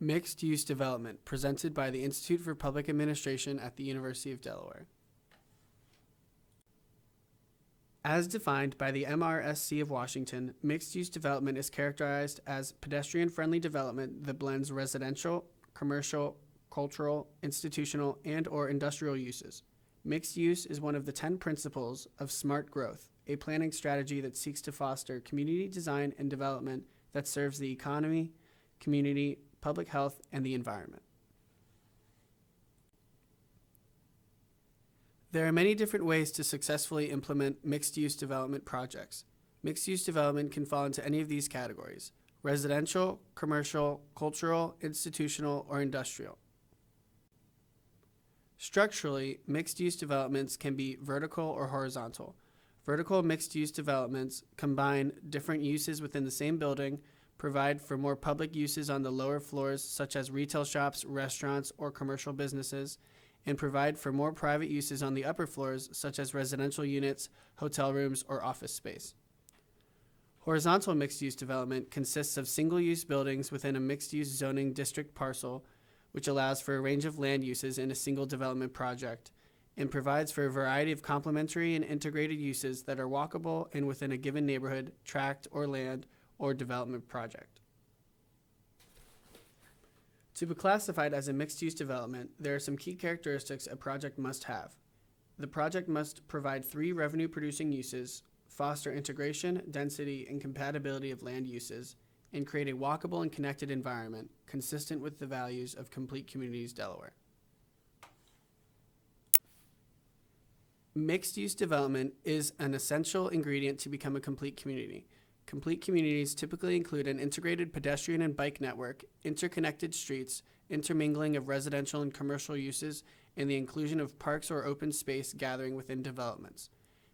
Mixed-use development, presented by the Institute for Public Administration at the University of Delaware. As defined by the MRSC of Washington, mixed-use development is characterized as pedestrian-friendly development that blends residential, commercial, cultural, institutional, and/or industrial uses. Mixed use is one of the 10 principles of smart growth, a planning strategy that seeks to foster community design and development that serves the economy, community, public health, and the environment. There are many different ways to successfully implement mixed-use development projects. Mixed-use development can fall into any of these categories: residential, commercial, cultural, institutional, or industrial. Structurally, mixed-use developments can be vertical or horizontal. Vertical mixed-use developments combine different uses within the same building, provide for more public uses on the lower floors such as retail shops, restaurants, or commercial businesses, and provide for more private uses on the upper floors such as residential units, hotel rooms, or office space. Horizontal mixed-use development consists of single-use buildings within a mixed-use zoning district parcel, which allows for a range of land uses in a single development project, and provides for a variety of complementary and integrated uses that are walkable and within a given neighborhood, tract, or land, or development project. To be classified as a mixed-use development, there are some key characteristics a project must have. The project must provide 3 revenue-producing uses, foster integration, density, and compatibility of land uses, and create a walkable and connected environment consistent with the values of Complete Communities Delaware. Mixed-use development is an essential ingredient to become a complete community. Complete communities typically include an integrated pedestrian and bike network, interconnected streets, intermingling of residential and commercial uses, and the inclusion of parks or open space gathering within developments.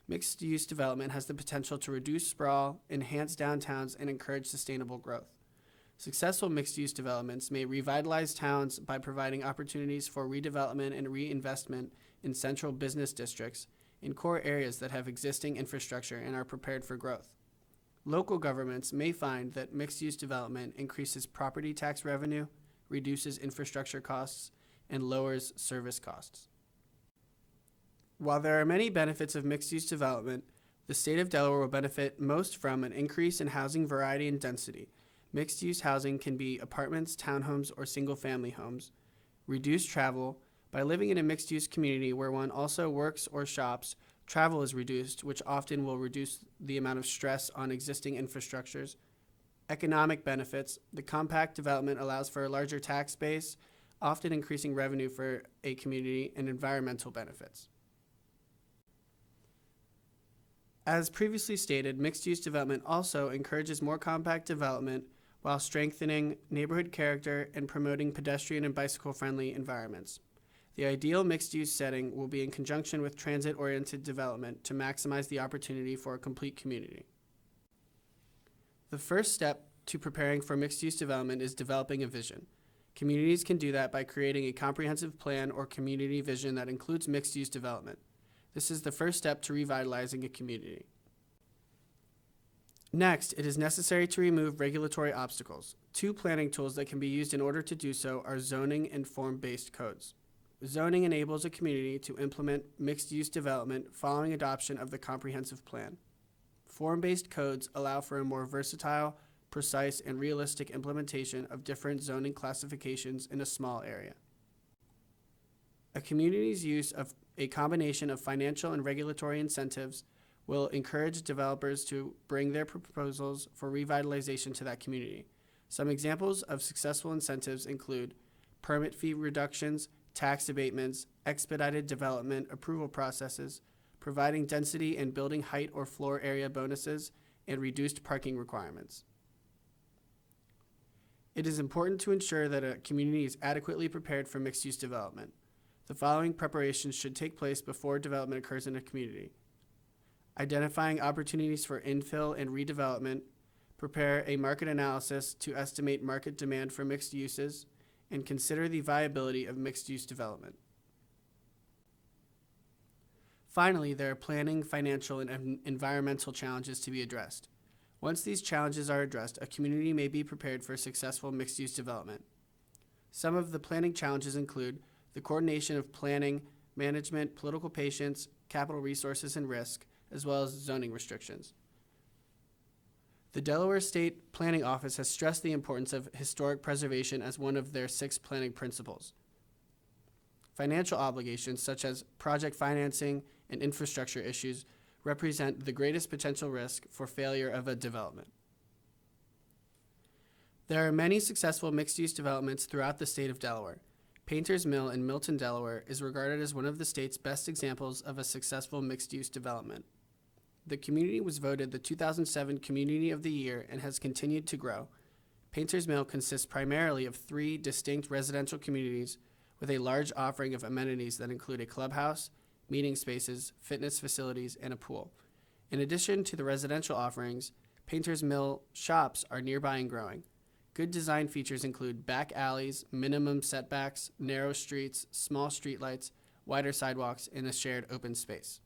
Mixed-use development has the potential to reduce sprawl, enhance downtowns, and encourage sustainable growth. Successful mixed-use developments may revitalize towns by providing opportunities for redevelopment and reinvestment in central business districts in core areas that have existing infrastructure and are prepared for growth. Local governments may find that mixed-use development increases property tax revenue, reduces infrastructure costs, and lowers service costs. While there are many benefits of mixed-use development, the state of Delaware will benefit most from an increase in housing variety and density. Mixed-use housing can be apartments, townhomes, or single-family homes. Reduced travel. By living in a mixed-use community where one also works or shops, travel is reduced, which often will reduce the amount of stress on existing infrastructures. Economic benefits. The compact development allows for a larger tax base, often increasing revenue for a community, and environmental benefits. As previously stated, mixed-use development also encourages more compact development while strengthening neighborhood character and promoting pedestrian and bicycle-friendly environments. The ideal mixed-use setting will be in conjunction with transit-oriented development to maximize the opportunity for a complete community. The first step to preparing for mixed-use development is developing a vision. Communities can do that by creating a comprehensive plan or community vision that includes mixed-use development. This is the first step to revitalizing a community. Next, it is necessary to remove regulatory obstacles. 2 planning tools that can be used in order to do so are zoning and form-based codes. Zoning enables a community to implement mixed-use development following adoption of the comprehensive plan. Form-based codes allow for a more versatile, precise, and realistic implementation of different zoning classifications in a small area. A community's use of a combination of financial and regulatory incentives will encourage developers to bring their proposals for revitalization to that community. Some examples of successful incentives include permit fee reductions, tax abatements, expedited development approval processes, providing density and building height or floor area bonuses, and reduced parking requirements. It is important to ensure that a community is adequately prepared for mixed-use development. The following preparations should take place before development occurs in a community: identifying opportunities for infill and redevelopment, prepare a market analysis to estimate market demand for mixed uses, and consider the viability of mixed-use development. Finally, there are planning, financial, and environmental challenges to be addressed. Once these challenges are addressed, a community may be prepared for successful mixed-use development. Some of the planning challenges include the coordination of planning, management, political patience, capital resources, and risk, as well as zoning restrictions. The Delaware State Planning Office has stressed the importance of historic preservation as one of their 6 planning principles. Financial obligations, such as project financing and infrastructure issues, represent the greatest potential risk for failure of a development. There are many successful mixed-use developments throughout the state of Delaware. Painters Mill in Milton, Delaware is regarded as one of the state's best examples of a successful mixed-use development. The community was voted the 2007 Community of the Year and has continued to grow. Painters Mill consists primarily of 3 distinct residential communities with a large offering of amenities that include a clubhouse, meeting spaces, fitness facilities, and a pool. In addition to the residential offerings, Painters Mill shops are nearby and growing. Good design features include back alleys, minimum setbacks, narrow streets, small streetlights, wider sidewalks, and a shared open space.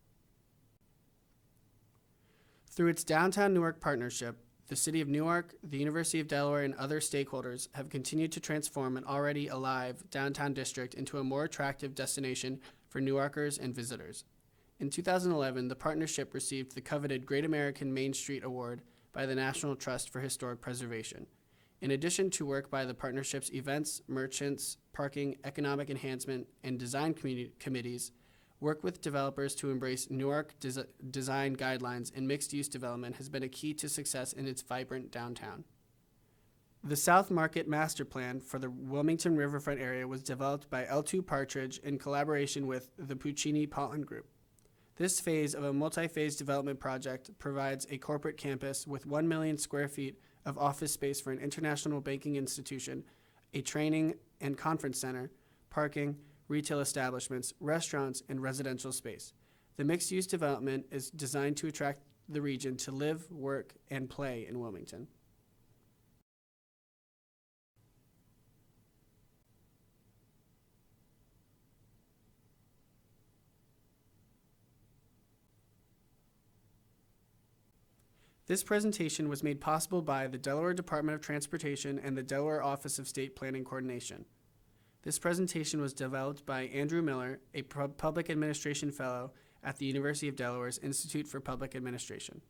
Through its Downtown Newark partnership, the City of Newark, the University of Delaware, and other stakeholders have continued to transform an already alive downtown district into a more attractive destination for Newarkers and visitors. In 2011, the partnership received the coveted Great American Main Street Award by the National Trust for Historic Preservation. In addition to work by the partnership's events, merchants, parking, economic enhancement, and design committees, work with developers to embrace Newark design guidelines and mixed-use development has been a key to success in its vibrant downtown. The South Market Master Plan for the Wilmington Riverfront area was developed by L2 Partridge in collaboration with the Puccini Pollen Group. This phase of a multi-phase development project provides a corporate campus with 1 million square feet of office space for an international banking institution, a training and conference center, parking, retail establishments, restaurants, and residential space. The mixed-use development is designed to attract the region to live, work, and play in Wilmington. This presentation was made possible by the Delaware Department of Transportation and the Delaware Office of State Planning Coordination. This presentation was developed by Andrew Miller, a Public Administration Fellow at the University of Delaware's Institute for Public Administration.